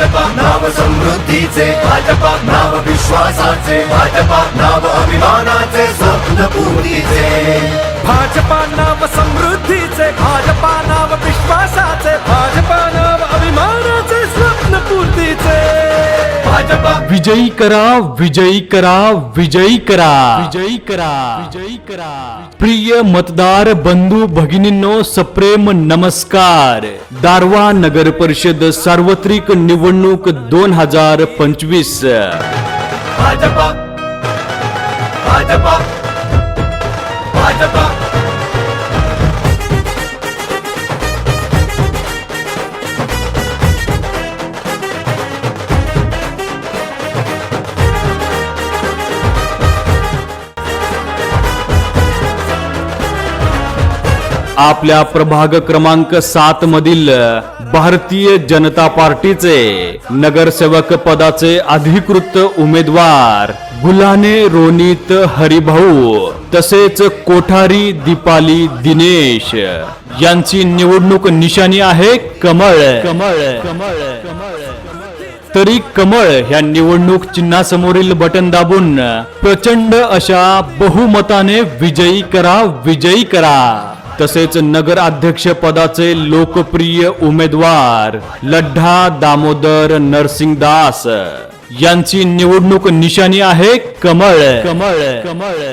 भाजपा नाव समृद्धीचे, भाजपा नाव विश्वासाचे, भाजपा नाव अभिमानाचे, स्वप्न पूर्तीचे। भाजपा नाव समृद्धीचे, भाजपा नाव विश्वासाचे, भाजपा नाव अभिमानाचे, स्वप्न पूर्तीचे। भाजपा विजयी करा, विजयी करा, विजयी करा, विजयी करा, विजयी करा। प्रिय मतदार बंधू भगिनींनो, सप्रेम नमस्कार। दारव्हा नगर परिषद सार्वत्रिक निवडणूक 2025। भाजपा भाजपा भाजपा आपल्या प्रभाग क्रमांक 7 मधील भारतीय जनता पार्टीचे नगरसेवक पदाचे अधिकृत उमेदवार गुल्हाने रोनित हरिभाऊ तसेच कोठारी दीपाली दिनेश यांची निवडणूक निशाणी आहे कमळ। कमळ कमळ तरी कमळ ह्या निवडणूक चिन्हासमोरील बटन दाबून प्रचंड अशा बहुमताने विजयी करा, विजयी करा। तसेच नगर अध्यक्ष पदाचे लोकप्रिय उमेदवार लड्ढा दामोदर नरसिंगदास यांची निवडणूक निशाणी आहे कमळ। कमळ कमळ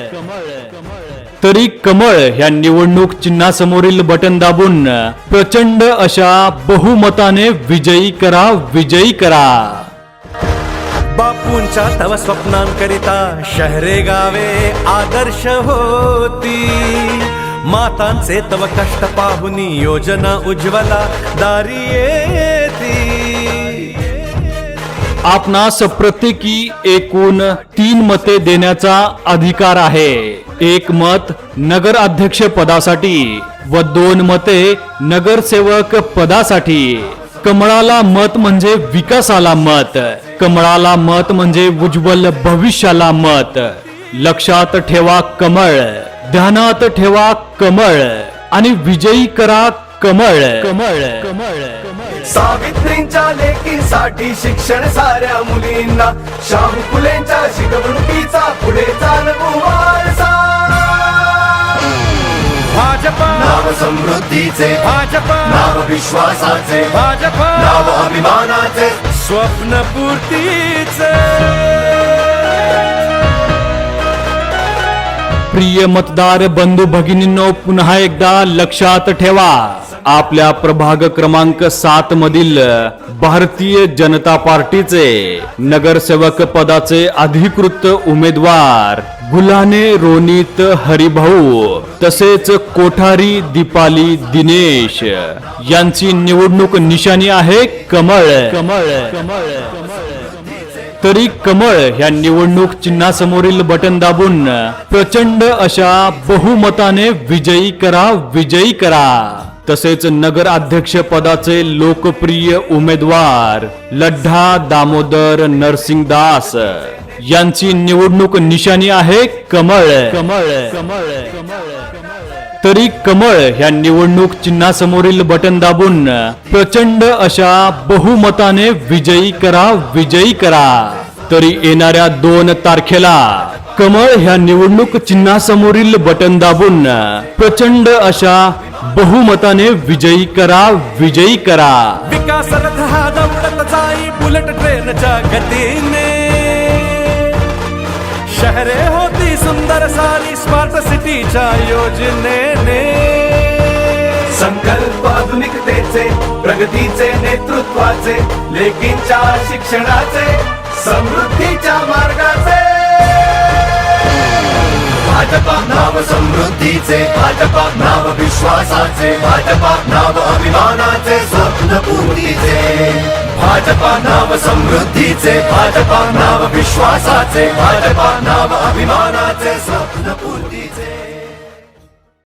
तरी कमळ ह्या निवडणूक चिन्हासमोरील बटन दाबून प्रचंड अशा बहुमताने विजयी करा, विजयी करा। बापूंच्या तव स्वप्नांकरिता शहरे गावे आदर्श होती, मातांचे तव कष्ट पाहुनी योजना उज्ज्वला दारी येती। आपणास प्रत्येकी एकूण 3 मते देण्याचा अधिकार आहे। 1 मत नगर अध्यक्ष पदासाठी व 2 मते नगरसेवक पदासाठी। कमळाला मत म्हणजे विकासाला मत, कमळाला मत म्हणजे उज्ज्वल भविष्याला मत। लक्षात ठेवा कमळ, ध्यानात ठेवा कमळ आणि विजयी करा कमळ। कमळ कमळ सावित्रींच्या लेकींसाठी शिक्षण साऱ्या मुलींना, शाहू फुलेंच्या शिकवणुकीचा पुढे चालवू वारसा। भाजपा नाव समृद्धीचे, भाजपा नाव विश्वासाचे, भाजपा नाव अभिमानाचे, स्वप्न पूर्तीचे। प्रिय मतदार बंधू भगिनींनो, पुन्हा एकदा लक्षात ठेवा, आपल्या प्रभाग क्रमांक 7 मधील भारतीय जनता पार्टीचे नगरसेवक पदाचे अधिकृत उमेदवार गुल्हाने रोनित हरिभाऊ तसेच कोठारी दीपाली दिनेश यांची निवडणूक निशाणी आहे कमळ। कमळ कमळ तरी कमळ ह्या निवडणूक चिन्हासमोरील बटन दाबून प्रचंड अशा बहुमताने विजयी करा, विजयी करा। तसेच नगर अध्यक्ष पदाचे लोकप्रिय उमेदवार लड्ढा दामोदर नरसिंगदास यांची निवडणूक निशाणी आहे कमळ। कमळ कमळ तरी कमळ ह्या निवडणूक चिन्हासमोरील बटन दाबून प्रचंड अशा बहुमताने विजयी करा, विजयी करा। तरी येणाऱ्या 2 तारखेला कमळ ह्या निवडणूक चिन्हासमोरील बटन दाबून प्रचंड अशा बहुमताने विजयी करा, विजयी करा। विकास रथ हा दौडत जाई बुलेट ट्रेनच्या गतीने, शहरे होती सुंदर सारी स्मार्ट सिटीच्या योजनेने। संकल्प आधुनिकतेचे, प्रगतीचे, नेतृत्वाचे, लेकींच्या शिक्षणाचे, समृद्धीच्या मार्गाचे। भाजपा नाव समृद्धीचे, भाजपा नाव विश्वासाचे, भाजपा नाव अभिमानाचे, स्वप्न पूर्तीचे। भाजपा नाव समृद्धीचे, भाजपा नाव विश्वासाचे, भाजपा नाव अभिमानाचे, स्वप्न पूर्ती।